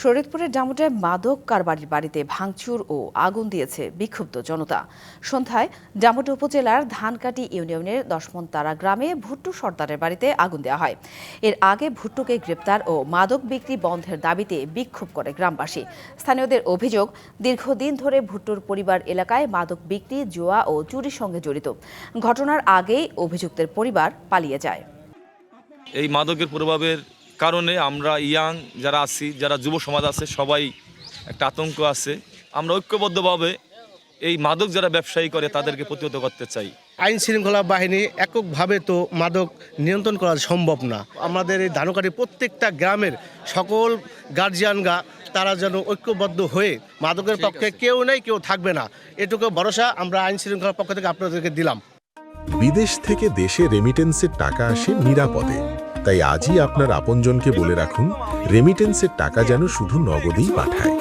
শরীয়তপুরের ডামুটায় মাদক কারবারির বাড়িতে ভাঙচুর ও আগুন দিয়েছে বিক্ষুব্ধ জনতা। সন্ধ্যায় ডামুটা উপজেলার ধানকাটি ইউনিয়নের দশমনতারা গ্রামে ভুট্টু সর্দারের বাড়িতে আগুন দেওয়া হয়। এর আগে ভুট্টুকে গ্রেপ্তার ও মাদক বিক্রি বন্ধের দাবিতে বিক্ষোভ করে গ্রামবাসী। স্থানীয়দের অভিযোগ, দীর্ঘদিন ধরে ভুট্টুর পরিবার এলাকায় মাদক বিক্রি, জুয়া ও চুরির সঙ্গে জড়িত। ঘটনার আগেই অভিযুক্তের পরিবার পালিয়ে যায়। এই মাদকের প্রভাবের কারণে আমরা যারা আছি, যারা যুব সমাজ আছে, সবাই একটা আতঙ্ক আছে। আমরা ঐক্যবদ্ধভাবে এই মাদক যারা ব্যবসায়ী করে তাদেরকে প্রতিহত করতে চাই। আইন শৃঙ্খলা বাহিনী এককভাবে তো মাদক নিয়ন্ত্রণ করা সম্ভব না। আমাদের এই ধানকাটি প্রত্যেকটা গ্রামের সকল গার্জিয়ানরা তারা যেন ঐক্যবদ্ধ হয়ে মাদকের পক্ষে কেউ নেই, কেউ থাকবে না, এটুকু ভরসা আমরা আইন শৃঙ্খলার পক্ষ থেকে আপনাদেরকে দিলাম। বিদেশ থেকে দেশে রেমিটেন্সের টাকা আসে নিরাপদে। তাই আজই আপনার আপনজনকে বলে রাখুন, রেমিটেন্সের টাকা যেন শুধু নগদেই পাঠায়।